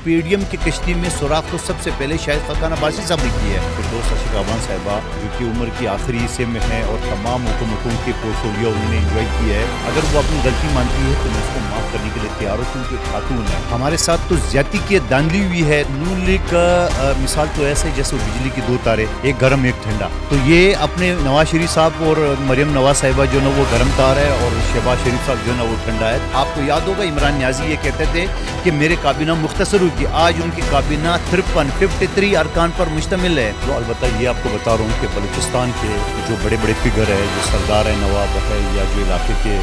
پی D M کی کشتی میں سوراخ تو سب سے پہلے شاہد خاقان عباسی صاحب نے کی ہے. فردوس اشرف اعوان صاحبہ جو کہ عمر کی آخری حصے میں ہیں اور تمام حکومتوں کے پورٹفولیو انہوں نے انجوائے کیا ہے. اگر وہ اپنی غلطی مانتی ہے تو میں اس کو معاف کرنے کے لیے تیار ہوں کیونکہ خاتون ہے. ہمارے ساتھ تو زیادتی کی داندلی ہوئی ہے. نون لیگ کا مثال تو ایسے جیسے بجلی کی دو تارے, ایک گرم ایک ٹھنڈا. تو یہ اپنے نواز شریف صاحب اور مریم نواز صاحبہ جو نا وہ گرم تار ہے اور شہباز شریف صاحب جو نا وہ ٹھنڈا ہے. آپ کو یاد ہوگا عمران نیازی یہ کہتے تھے کہ میرے کابینہ مختصر ہوگی. آج ان کی کابینہ 53 ارکان پر مشتمل ہے. تو البتہ یہ آپ کو بتا رہا ہوں کہ بلوچستان کے جو بڑے بڑے فگر ہے, جو سردار ہے نواب ہے, یا جو علاقے کے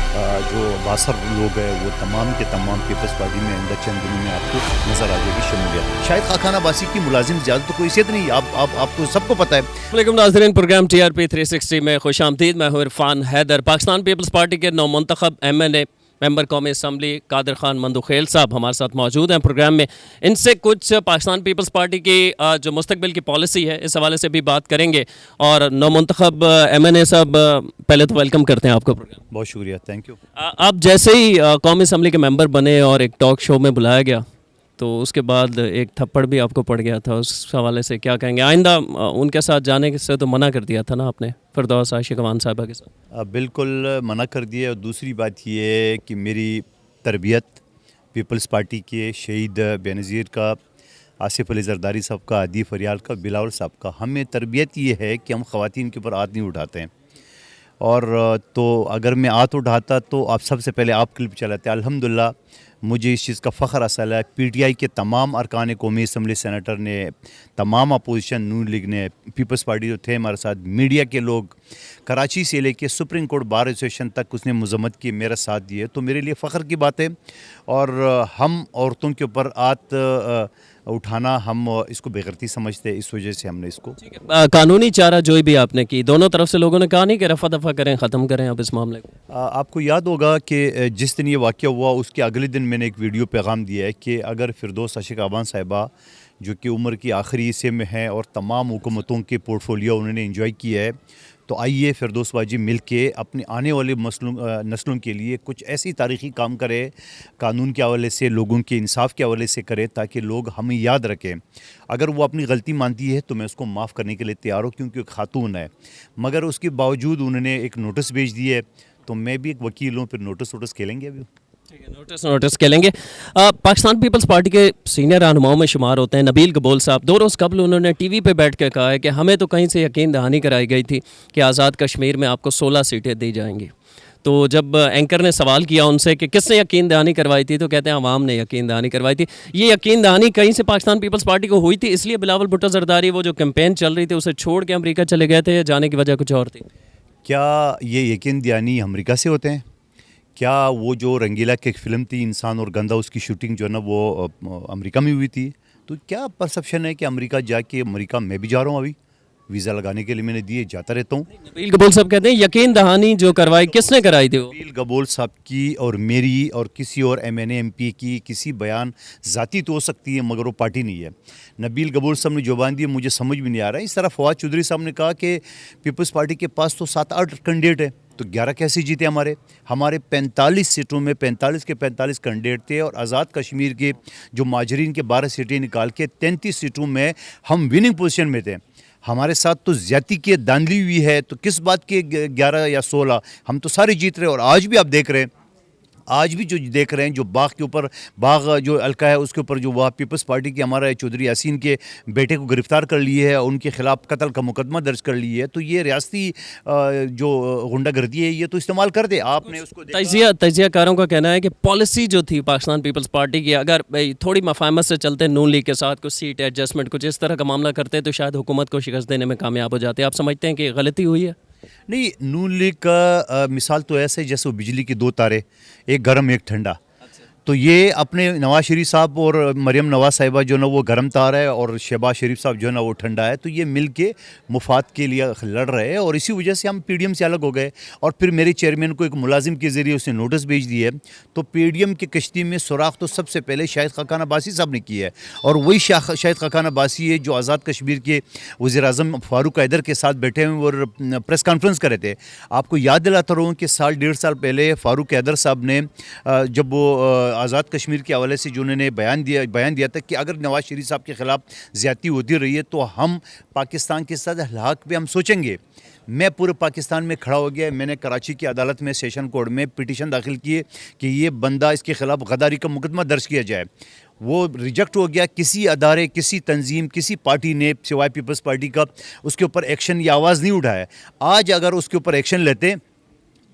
جو باثر لوگ ہیں, وہ تمام کے تمام پیپلز پارٹی میں اندر چند دنوں میں آپ کو نظر آ جائے گی شمولیت. شاہد خاقان عباسی کی ملازم زیادہ تو کوئی حیثیت نہیں, آپ کو سب کو پتہ ہے. علیکم ناظرین, پروگرام ٹی آر پی 360 میں خوش آمدید. میں ہوں عرفان حیدر. پاکستان پیپلز پارٹی کے نو منتخب ایم این اے ممبر قومی اسمبلی قادر خان مندوخیل صاحب ہمارے ساتھ موجود ہیں پروگرام میں. ان سے کچھ پاکستان پیپلز پارٹی کی جو مستقبل کی پالیسی ہے اس حوالے سے بھی بات کریں گے. اور نو منتخب ایم این اے صاحب, پہلے تو ویلکم کرتے ہیں آپ کو پروگرام. بہت شکریہ, تھینک یو. آپ جیسے ہی قومی اسمبلی کے ممبر بنے اور ایک ٹاک شو میں بلایا گیا تو اس کے بعد ایک تھپڑ بھی آپ کو پڑ گیا تھا. اس حوالے سے کیا کہیں گے؟ آئندہ ان کے ساتھ جانے سے تو منع کر دیا تھا نا آپ نے, فردوس اشرف اعوان صاحبہ کے ساتھ. بالکل منع کر دیا. اور دوسری بات یہ ہے کہ میری تربیت پیپلز پارٹی کے شہید بے نظیر کا, آصف علی زرداری صاحب کا, عدی فریال کا, بلاول صاحب کا, ہمیں تربیت یہ ہے کہ ہم خواتین کے اوپر ہاتھ نہیں اٹھاتے ہیں. اور تو اگر میں ہاتھ اٹھاتا تو آپ سب سے پہلے آپ کلپ چلاتے. الحمدللہ مجھے اس چیز کا فخر حاصل ہے. پی ٹی آئی کے تمام ارکان قومی اسمبلی سینیٹر نے, تمام اپوزیشن نون لیگ نے, پیپلز پارٹی جو تھے ہمارے ساتھ, میڈیا کے لوگ, کراچی سے لے کے سپریم کورٹ بار ایسوسیشن تک اس نے مذمت کی, میرا ساتھ دیے. تو میرے لیے فخر کی بات ہے. اور ہم عورتوں کے اوپر ہاتھ اٹھانا ہم اس کو بےغیرتی سمجھتے ہیں, اس وجہ سے ہم نے اس کو. قانونی چارہ جوئی بھی آپ نے کی, دونوں طرف سے لوگوں نے کہا نہیں کہ رفع دفع کریں, ختم کریں اب اس معاملے کو. آپ کو یاد ہوگا کہ جس دن یہ واقعہ ہوا اس کے اگلے دن میں نے ایک ویڈیو پیغام دیا ہے کہ اگر فردوس اشرف اعوان صاحبہ جو کہ عمر کی آخری حصے میں ہیں اور تمام حکومتوں کے پورٹفولیو انہوں نے انجوائے کیا ہے, تو آئیے فردوس باجی مل کے اپنے آنے والے نسلوں کے لیے کچھ ایسی تاریخی کام کرے, قانون کے حوالے سے, لوگوں کے انصاف کے حوالے سے کرے, تاکہ لوگ ہمیں یاد رکھیں. اگر وہ اپنی غلطی مانتی ہے تو میں اس کو معاف کرنے کے لیے تیار ہوں کیونکہ ایک خاتون ہے. مگر اس کے باوجود انہوں نے ایک نوٹس بھیج دی ہے, تو میں بھی ایک وکیل ہوں, پھر نوٹس کھیلیں گے. ابھی نوٹس کھیلیں گے. پاکستان پیپلز پارٹی کے سینئر رہنماؤں میں شمار ہوتے ہیں نبیل گبول صاحب. 2 روز قبل انہوں نے ٹی وی پہ بیٹھ کے کہا ہے کہ ہمیں تو کہیں سے یقین دہانی کرائی گئی تھی کہ آزاد کشمیر میں آپ کو 16 سیٹیں دی جائیں گی. تو جب اینکر نے سوال کیا ان سے کہ کس نے یقین دہانی کروائی تھی, تو کہتے ہیں عوام نے یقین دہانی کروائی تھی. یہ یقین دہانی کہیں سے پاکستان پیپلز پارٹی کو ہوئی تھی, اس لیے بلاول بھٹو زرداری وہ جو کیمپین چل رہی تھی اسے چھوڑ کے امریکہ چلے گئے تھے, یا جانے کی وجہ کچھ اور تھی؟ کیا یہ یقین دہانی امریکہ سے ہوتے ہیں؟ کیا وہ جو رنگیلا کی ایک فلم تھی انسان اور گندا, اس کی شوٹنگ جو ہے نا وہ امریکہ میں ہوئی تھی؟ تو کیا پرسپشن ہے کہ امریکہ جا کے, امریکہ میں بھی جا رہا ہوں, ابھی ویزا لگانے کے لیے میں نے دیے, جاتا رہتا ہوں. نبیل گبول صاحب کہتے ہیں یقین دہانی جو کروائی کس نے کرائی تھی؟ نبیل گبول صاحب کی اور میری اور کسی اور M N A M P کی کسی بیان ذاتی تو ہو سکتی ہے, مگر وہ پارٹی نہیں ہے. نبیل گبول صاحب نے جو بیان دی مجھے سمجھ بھی نہیں آ رہا ہے. اس طرح فواد چودھری صاحب نے کہا کہ پیپلز پارٹی کے پاس تو 7-8 کینڈیڈیٹ ہیں, تو 11 کیسے جیتے ہمارے 45 سیٹوں میں 45 کے 45 کینڈیڈیٹ تھے, اور آزاد کشمیر کے جو مہاجرین کے 12 سیٹیں نکال کے 33 سیٹوں میں ہم وننگ پوزیشن میں تھے. ہمارے ساتھ تو زیادتی کی داندلی ہوئی ہے, تو کس بات کے 11 یا 16؟ ہم تو سارے جیت رہے. اور آج بھی آپ دیکھ رہے ہیں, آج بھی جو دیکھ رہے ہیں, جو باغ کے اوپر, باغ جو الکا ہے اس کے اوپر جو وہ پیپلز پارٹی کے ہمارا چودھری یاسین کے بیٹے کو گرفتار کر لیے ہے, ان کے خلاف قتل کا مقدمہ درج کر لی ہے. تو یہ ریاستی جو غنڈہ گردی ہے یہ تو استعمال کر دے. آپ نے اس کو تجزیہ کاروں کا کہنا ہے کہ پالیسی جو تھی پاکستان پیپلز پارٹی کی, اگر تھوڑی مفاہمت سے چلتے نون لیگ کے ساتھ, کچھ سیٹ ایڈجسٹمنٹ کچھ اس طرح کا معاملہ کرتے تو شاید حکومت کو شکست دینے میں کامیاب ہو جاتے. آپ سمجھتے ہیں کہ غلطی ہوئی ہے؟ نہیں, نون لیگ کا مثال تو ایسے جیسے وہ بجلی کی 2 تارے, ایک گرم ایک ٹھنڈا. تو یہ اپنے نواز شریف صاحب اور مریم نواز صاحبہ جو نا وہ گرم تار ہے, اور شہباز شریف صاحب جو نا وہ ٹھنڈا ہے. تو یہ مل کے مفاد کے لیے لڑ رہے ہیں, اور اسی وجہ سے ہم پی ڈی ایم سے الگ ہو گئے. اور پھر میرے چیئرمین کو ایک ملازم کے ذریعے اس نے نوٹس بھیج دی ہے. تو پی ڈی ایم کی کشتی میں سوراخ تو سب سے پہلے شاہد خاقان عباسی صاحب نے کی ہے, اور وہی شاہد خاقان عباسی ہے جو آزاد کشمیر کے وزیر اعظم فاروق حیدر کے ساتھ بیٹھے ہوئے اور پریس کانفرنس کر رہے تھے. آپ کو یاد دلاتا رہوں کہ 1.5 سال پہلے فاروق حیدر صاحب نے جب وہ آزاد کشمیر کے حوالے سے جو انہوں نے بیان دیا تھا کہ اگر نواز شریف صاحب کے خلاف زیادتی ہوتی رہی ہے تو ہم پاکستان کے ساتھ حق پہ ہم سوچیں گے. میں پورے پاکستان میں کھڑا ہو گیا. میں نے کراچی کی عدالت میں سیشن کورٹ میں پٹیشن داخل کیے کہ یہ بندہ اس کے خلاف غداری کا مقدمہ درج کیا جائے. وہ ریجیکٹ ہو گیا. کسی ادارے, کسی تنظیم, کسی پارٹی نے سوائے پیپلز پارٹی کا اس کے اوپر ایکشن یا آواز نہیں اٹھایا. آج اگر اس کے اوپر ایکشن لیتے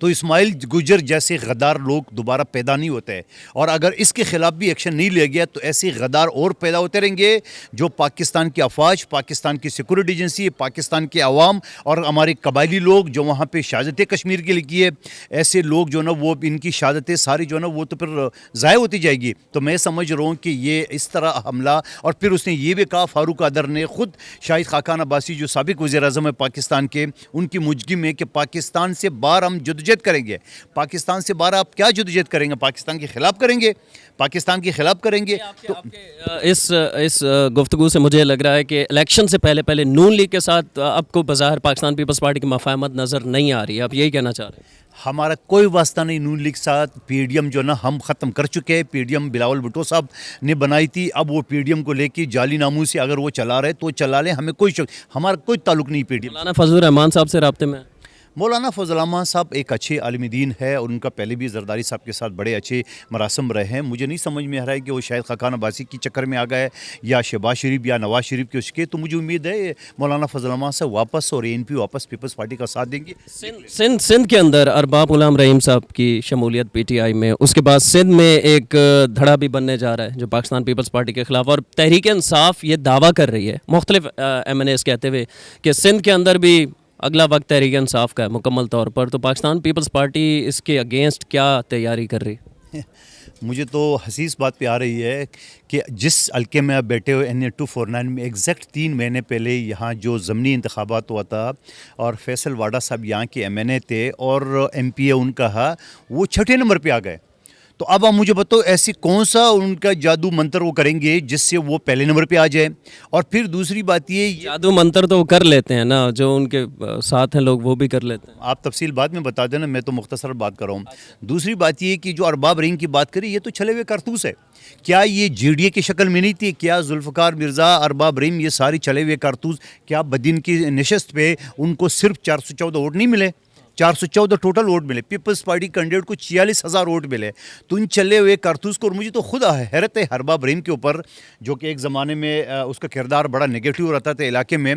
تو اسماعیل گجر جیسے غدار لوگ دوبارہ پیدا نہیں ہوتے. اور اگر اس کے خلاف بھی ایکشن نہیں لیا گیا تو ایسے غدار اور پیدا ہوتے رہیں گے جو پاکستان کی افواج, پاکستان کی سیکورٹی ایجنسی, پاکستان کے عوام اور ہمارے قبائلی لوگ جو وہاں پہ شہادت کشمیر کے لیے کیے, ایسے لوگ جو نا وہ ان کی شہادتیں ساری جو نا وہ تو پھر ضائع ہوتی جائے گی. تو میں سمجھ رہا ہوں کہ یہ اس طرح حملہ. اور پھر اس نے یہ بھی کہا, فاروق قادر نے خود, شاہد خاقان عباسی جو سابق وزیر اعظم ہے پاکستان کے, ان کی مجگی میں کہ پاکستان سے باہر ہم جدوجہد کریں گے. پاکستان سے باہر آپ کیا جدوجہد کریں گے؟ پاکستان کے خلاف کریں گے, پاکستان کے خلاف کریں گے. اس گفتگو سے مجھے لگ رہا ہے کہ الیکشن سے پہلے نون لیگ کے ساتھ آپ کو بظاہر پاکستان پیپلز پارٹی کی مفاہمت نظر نہیں آ رہی ہے. آپ یہی کہنا چاہ رہے ہیں؟ ہمارا کوئی واسطہ نہیں نون لیگ ساتھ. پی ڈی ایم جو نا ہم ختم کر چکے ہیں. P D M Bilawal Bhutto صاحب نے بنائی تھی. اب وہ پی ڈی ایم کو لے کے جعلی ناموں سے اگر وہ چلا رہے تو چلا لیں, ہمیں کوئی ہمارا کوئی تعلق نہیں پی ڈی ایم. مولانا فضل الرحمان صاحب سے رابطے میں؟ مولانا فضل الرحمان صاحب ایک اچھے عالم دین ہے اور ان کا پہلے بھی زرداری صاحب کے ساتھ بڑے اچھے مراسم رہے ہیں. مجھے نہیں سمجھ میں آ رہا ہے کہ وہ شاید خاقان عباسی کی چکر میں آ گئے یا شہباز شریف یا نواز شریف کے اس کے. تو مجھے امید ہے مولانا فضل الرحمان صاحب واپس اور اے این پی واپس پیپلز پارٹی کا ساتھ دیں گے. سندھ کے اندر ارباب غلام رحیم صاحب کی شمولیت پی ٹی آئی میں, اس کے بعد سندھ میں ایک دھڑا بھی بننے جا رہا ہے جو پاکستان پیپلز پارٹی کے خلاف, اور تحریک انصاف یہ دعویٰ کر رہی ہے مختلف ایم این ایز کہتے ہوئے کہ سندھ کے اندر بھی اگلا وقت تحریک انصاف کا ہے مکمل طور پر. تو پاکستان پیپلز پارٹی اس کے اگینسٹ کیا تیاری کر رہی ہے؟ مجھے تو حسیس بات پہ آ رہی ہے کہ جس حلقے میں آپ بیٹھے ہوئے NA 249 میں ایگزیکٹ 3 مہینے پہلے یہاں جو ضمنی انتخابات ہوا تھا اور فیصل واڈا صاحب یہاں کے MNA تھے اور MP ان کا, وہ 6 نمبر پہ آ گئے. تو اب آپ مجھے بتاؤ ایسی کون سا ان کا جادو منتر وہ کریں گے جس سے وہ پہلے نمبر پہ آ جائے. اور پھر دوسری بات یہ جادو منتر تو وہ کر لیتے ہیں نا, جو ان کے ساتھ ہیں لوگ وہ بھی کر لیتے ہیں. آپ تفصیل بعد میں بتا دینا, میں تو مختصر بات کر رہا ہوں. دوسری بات یہ کہ جو ارباب رحیم کی بات کری, یہ تو چھلے ہوئے کارتوس ہے. کیا یہ GDA کی شکل میں نہیں تھی؟ کیا ذوالفقار مرزا, ارباب رحیم, یہ ساری چلے ہوئے کارتوس, کیا بدین کی نشست پہ ان کو صرف 414 ووٹ نہیں ملے؟ 414 ٹوٹل ووٹ ملے. پیپلز پارٹی کینڈیڈیٹ کو 46,000 ووٹ ملے. تو ان چلے ہوئے کارتوس کو, اور مجھے تو خود حیرت ہے ارباب رحیم کے اوپر, جو کہ ایک زمانے میں اس کا کردار بڑا نگیٹو رہتا تھا علاقے میں.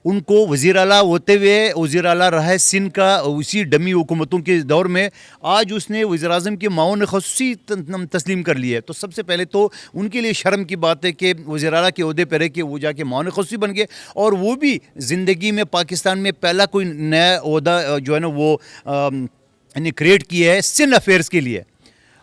ان کو وزیر اعلیٰ ہوتے ہوئے وزیر اعلیٰ رہا ہے سندھ کا اسی ڈمی حکومتوں کے دور میں. آج اس نے وزیر اعظم کے معاون خصوصی تسلیم کر لی ہے. تو سب سے پہلے تو ان کے لیے شرم کی بات ہے کہ وزیر اعلیٰ کے عہدے پہ رہ کے وہ جا کے معاون خصوصی بن گئے, اور وہ بھی زندگی میں پاکستان میں پہلا کوئی نیا عہدہ جو ہے نا وہ کریٹ کیا ہے سندھ افیئرز کے لیے.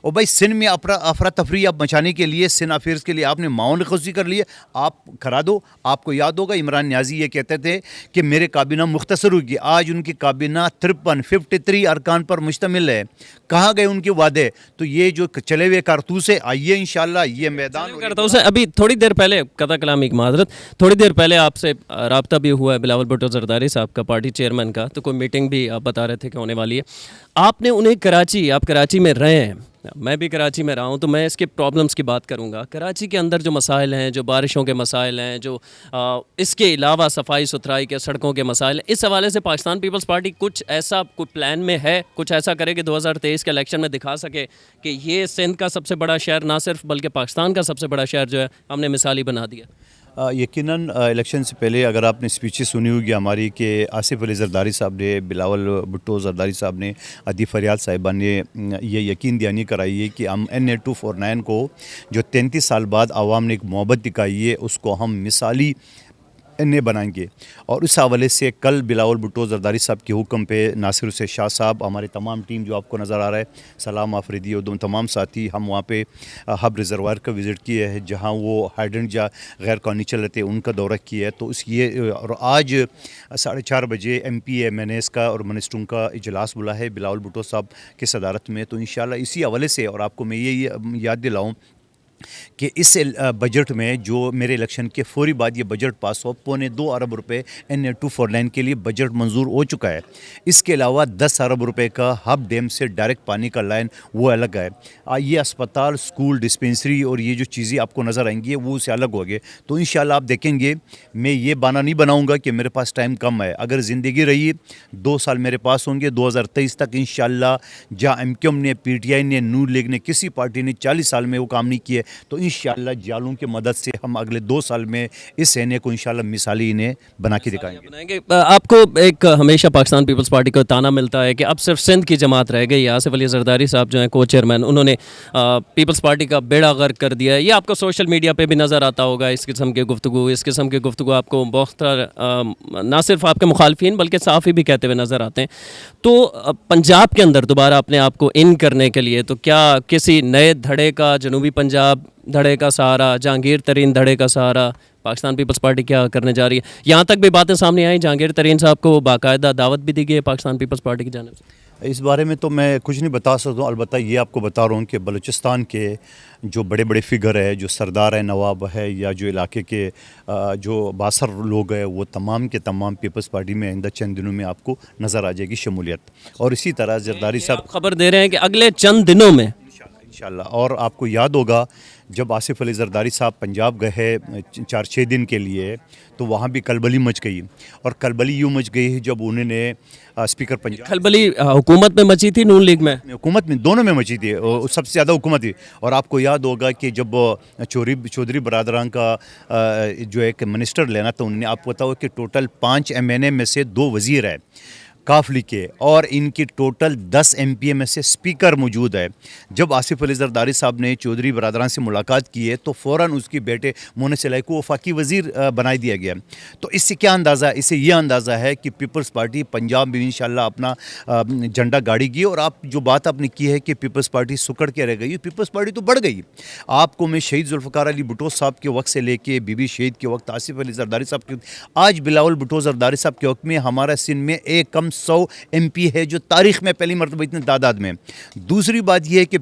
اور بھائی سندھ میں افراتفری آپ مچانے کے لیے سندھ افیئرز کے لیے آپ نے معاون خصوصی کر لیے. آپ کرا دو. آپ کو یاد ہوگا عمران نیازی یہ کہتے تھے کہ میرے کابینہ مختصر ہوگی. آج ان کی کابینہ 53 ارکان پر مشتمل ہے. کہاں گئے ان کے وعدے؟ تو یہ جو چلے ہوئے کارتوس ہے, آئیے انشاءاللہ یہ میدان کارتوس ہے. ابھی تھوڑی دیر پہلے, قطع کلامی کی معذرت, تھوڑی دیر پہلے آپ سے رابطہ بھی ہوا ہے بلاول بھٹو زرداری صاحب کا, پارٹی چیئرمین کا. تو کوئی میٹنگ بھی آپ بتا رہے تھے کہ ہونے والی ہے. آپ نے انہیں آپ کراچی میں رہے ہیں, میں بھی کراچی میں رہا ہوں, تو میں اس کے پرابلمس کی بات کروں گا. کراچی کے اندر جو مسائل ہیں, جو بارشوں کے مسائل ہیں, جو اس کے علاوہ صفائی ستھرائی کے, سڑکوں کے مسائل ہیں, اس حوالے سے پاکستان پیپلز پارٹی کچھ ایسا کوئی پلان میں ہے, کچھ ایسا کرے کہ 2023 کے الیکشن میں دکھا سکے کہ یہ سندھ کا سب سے بڑا شہر نہ صرف بلکہ پاکستان کا سب سے بڑا شہر جو ہے ہم نے مثالی بنا دیا؟ یقیناً الیکشن سے پہلے اگر آپ نے اسپیچز سنی ہوگی ہماری کہ آصف علی زرداری صاحب نے, بلاول بھٹو زرداری صاحب نے, عدی فریاد صاحبہ نے یہ یقین دہانی کرائی ہے کہ ہم NA 249 کو جو 33 سال بعد عوام نے ایک محبت دکھائی ہے اس کو ہم مثالی NA بنائیں گے. اور اس حوالے سے کل بلاول بھٹو زرداری صاحب کے حکم پہ ناصر حسین شاہ صاحب, ہماری تمام ٹیم جو آپ کو نظر آ رہا ہے, سلام آفریدی اور تمام ساتھی, ہم وہاں پہ ہب ریزروائر کا وزٹ کیے ہے جہاں وہ ہائیڈرنٹ یا غیر قانونی چل رہے تھے, ان کا دورہ کیا ہے. تو اس یہ اور آج 4:30 بجے MP MNAs کا اور منسٹروں کا اجلاس بلا ہے بلاول بھٹو صاحب کی صدارت میں. تو انشاءاللہ اسی حوالے سے, اور آپ کو میں یہ یاد دلاؤں کہ اس بجٹ میں جو میرے الیکشن کے فوری بعد یہ بجٹ پاس ہو 2.25 ارب روپے NA-249 کے لیے بجٹ منظور ہو چکا ہے. اس کے علاوہ 10 ارب روپے کا ہب ڈیم سے ڈائریکٹ پانی کا لائن وہ الگ ہے. یہ اسپتال، اسکول، ڈسپینسری اور یہ جو چیزیں آپ کو نظر آئیں گی وہ اسے الگ ہو گئے. تو انشاءاللہ آپ دیکھیں گے میں یہ بہانہ نہیں بناؤں گا کہ میرے پاس ٹائم کم ہے. اگر زندگی رہی 2 سال میرے پاس ہوں گے 2023 تک انشاءاللہ. جہاں MQM نے، PTI نے، نون لیگ نے، کسی پارٹی نے 40 سال میں وہ کام نہیں کیے تو انشاءاللہ جالوں کی مدد سے ہم اگلے 2 سال میں اس NA کو انشاءاللہ مثالی انہیں بنا کے دکھائیں گے. آپ کو ایک ہمیشہ پاکستان پیپلز پارٹی کو تانا ملتا ہے کہ اب صرف سندھ کی جماعت رہ گئی. آصف علی زرداری صاحب جو ہیں کو چیئرمین، انہوں نے پیپلز پارٹی کا بیڑا غرق کر دیا ہے. یہ آپ کو سوشل میڈیا پہ بھی نظر آتا ہوگا. اس قسم کے گفتگو آپ کو بہت نہ صرف آپ کے مخالفین بلکہ صحافی بھی کہتے ہوئے نظر آتے ہیں. تو پنجاب کے اندر دوبارہ اپنے آپ کو ان کرنے کے لیے تو کیا کسی نئے دھڑے کا، جنوبی پنجاب دھڑے کا سہارا، جہانگیر ترین دھڑے کا سہارا پاکستان پیپلز پارٹی کیا کرنے جا رہی ہے؟ یہاں تک بھی باتیں سامنے آئیں، جہانگیر ترین صاحب کو باقاعدہ دعوت بھی دی گئی ہے پاکستان پیپلز پارٹی کی جانب سے. اس بارے میں تو میں کچھ نہیں بتا سکتا ہوں. البتہ یہ آپ کو بتا رہا ہوں کہ بلوچستان کے جو بڑے بڑے فگر ہے، جو سردار ہے، نواب ہے، یا جو علاقے کے جو باثر لوگ ہیں، وہ تمام کے تمام پیپلز پارٹی میں آئندہ چند دنوں میں آپ کو نظر آ جائے گی شمولیت. اور اسی طرح زرداری صاحب خبر دے رہے ہیں کہ اگلے چند دنوں میں انشاءاللہ. اور آپ کو یاد ہوگا جب آصف علی زرداری صاحب پنجاب گئے 4-6 دن کے لیے تو وہاں بھی کلبلی مچ گئی. اور کلبلی یوں مچ گئی جب انہوں نے اسپیکر پنجاب، کھلبلی حکومت میں مچی تھی، نون لیگ میں، حکومت میں، دونوں میں مچی تھی. سب سے زیادہ حکومت تھی. اور آپ کو یاد ہوگا کہ جب چودھری برادران کا جو ایک منسٹر لینا تھا، انہوں نے، آپ کو پتا ہو کہ ٹوٹل 5 MNA میں سے 2 وزیر ہیں کافلی کے، اور ان کی ٹوٹل 10 MPA میں سے اسپیکر موجود ہے. جب آصف علی زرداری صاحب نے چودھری برادران سے ملاقات کی ہے تو فوراً اس کی بیٹے مونس الہی کو وفاقی وزیر بنا دیا گیا. تو اس سے کیا اندازہ ہے؟ اس سے یہ اندازہ ہے کہ پیپلز پارٹی پنجاب میں انشاءاللہ اپنا جھنڈا گاڑی گی. اور آپ جو بات آپ نے کی ہے کہ پیپلز پارٹی سکڑ کے رہ گئی، پیپلز پارٹی تو بڑھ گئی. آپ کو میں شہید ذوالفقار علی بھٹو صاحب کے وقت سے لے کے بی بی شہید کے وقت، آصف علی زرداری صاحب کے وقت، آج بلاول بھٹو زرداری صاحب کے وقت میں ہمارا سندھ میں ایک کم 100 MP ہے جو تاریخ میں پہلی مرتبہ اتنے تعداد میں. دوسری بات یہ ہے کہ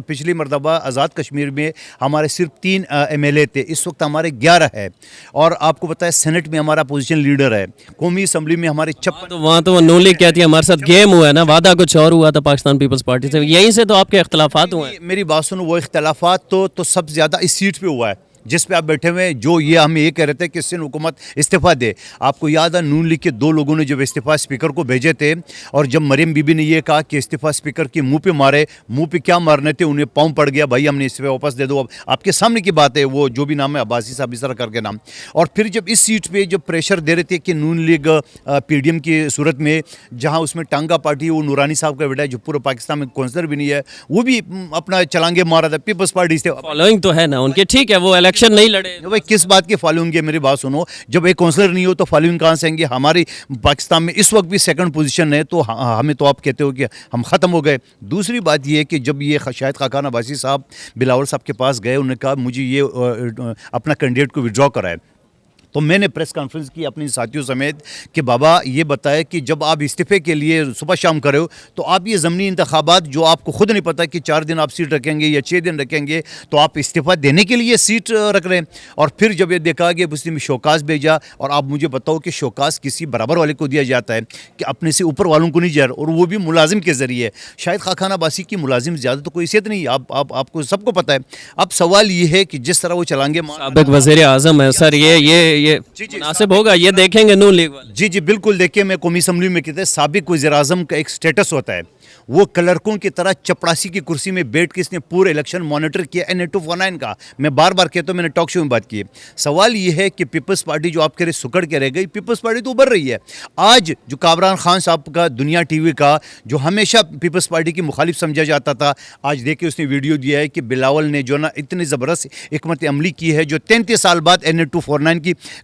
پچھلی مرتبہ آزاد کشمیر میں ہمارے صرف 3 MLA تھے، اس وقت ہمارے 11 ہے. اور آپ کو پتہ ہے سینٹ میں ہمارا اپوزیشن لیڈر ہے. قومی اسمبلی میں ہمارے 56. وہاں تو وہ نون لیگ کہتی ہے ہمارے ساتھ گیم ہوا ہے نا، وعدہ کچھ اور ہوا تھا پاکستان پیپلز پارٹی سے، یہیں سے تو آپ کے اختلافات ہوئے ہیں. میری بات سنو، وہ اختلافات تو سب سے زیادہ اس سیٹ پہ ہوا ہے جس پہ آپ بیٹھے ہوئے ہیں. جو یہ ہمیں یہ کہہ رہے تھے کہ سندھ حکومت استعفیٰ دے. آپ کو یاد ہے نون لیگ کے 2 لوگوں نے جب استعفیٰ اسپیکر کو بھیجے تھے، اور جب مریم بی بی نے یہ کہا کہ استعفیٰ اسپیکر کے منہ پہ مارے، منہ پہ کیا مارنے تھے، انہیں پاؤں پڑ گیا، بھائی ہم نے استعفیٰ واپس دے دو. اب آپ کے سامنے کی بات ہے، وہ جو بھی نام ہے عباسی صاحب اس طرح کر کے نام. اور پھر جب اس سیٹ پہ جب پریشر دے رہے تھے کہ نون لیگ PDM کی صورت میں، جہاں اس میں ٹانگا پارٹی، وہ نورانی صاحب کا بیٹا ہے جو پورے پاکستان میں کونسلر بھی نہیں ہے، وہ بھی اپنا چلانگے مارا تھا پیپلز پارٹی سے. فالوئنگ تو ہے نا ان کے، ٹھیک ہے وہ الیکشن نہیں لڑے. کس بات کی فالوئنگ ہے؟ میری بات سنو، جب ایک کونسلر نہیں ہو تو فالوئنگ کہاں سے آئیں گے؟ ہماری پاکستان میں اس وقت بھی 2nd پوزیشن ہے، تو ہمیں تو آپ کہتے ہو کہ ہم ختم ہو گئے. دوسری بات یہ ہے کہ جب یہ شاہد خاقان عباسی صاحب بلاول صاحب کے پاس گئے، انہوں نے کہا مجھے یہ اپنا کینڈیڈیٹ کو وڈرا کرائے. تو میں نے پریس کانفرنس کی اپنی ساتھیوں سمیت کہ بابا یہ بتائے کہ جب آپ استعفے کے لیے صبح شام کرے ہو تو آپ یہ ضمنی انتخابات جو آپ کو خود نہیں پتہ کہ 4 دن آپ سیٹ رکھیں گے یا 6 دن رکھیں گے، تو آپ استعفیٰ دینے کے لیے سیٹ رکھ رہے ہیں. اور پھر جب یہ دیکھا کہ اس نے شوکاز بھیجا، اور آپ مجھے بتاؤ کہ شوکاز کسی برابر والے کو دیا جاتا ہے کہ اپنے سے اوپر والوں کو نہیں جا رہا، اور وہ بھی ملازم کے ذریعے. شاہد خاقان عباسی کی ملازم زیادہ تو کوئی حیثیت نہیں، آپ کو سب کو پتہ ہے. اب سوال یہ ہے کہ جس طرح وہ چلانگے سابق وزیر اعظم ہے سر، یہ مناسب ہوگا یہ دیکھیں گے نون لیگ والے. جی بالکل. دیکھیں میں قومی اسمبلی میں کہتے ہیں سابق وزیر اعظم کا ایک سٹیٹس ہوتا ہے، وہ کلرکوں کی طرح چپڑاسی کی کرسی میں بیٹھ کے اس نے پورے الیکشن مانیٹر کیا NA-249 کا. میں بار بار کہتا ہوں، میں نے ٹاک شو میں بات کی ہے. سوال یہ ہے کہ پیپلز پارٹی جو آپ کہہ رہے سکڑ کے رہ گئی، پیپلز پارٹی تو ابھر رہی ہے. آج جو کامران خان صاحب کا دنیا ٹی وی کا جو ہمیشہ پیپلز پارٹی کی مخالف سمجھا جاتا تھا، آج دیکھیں اس نے ویڈیو دیا ہے کہ بلاول نے جو نا اتنی زبردست حکمت عملی کی ہے، جو 33 سال بعد NA-249 کی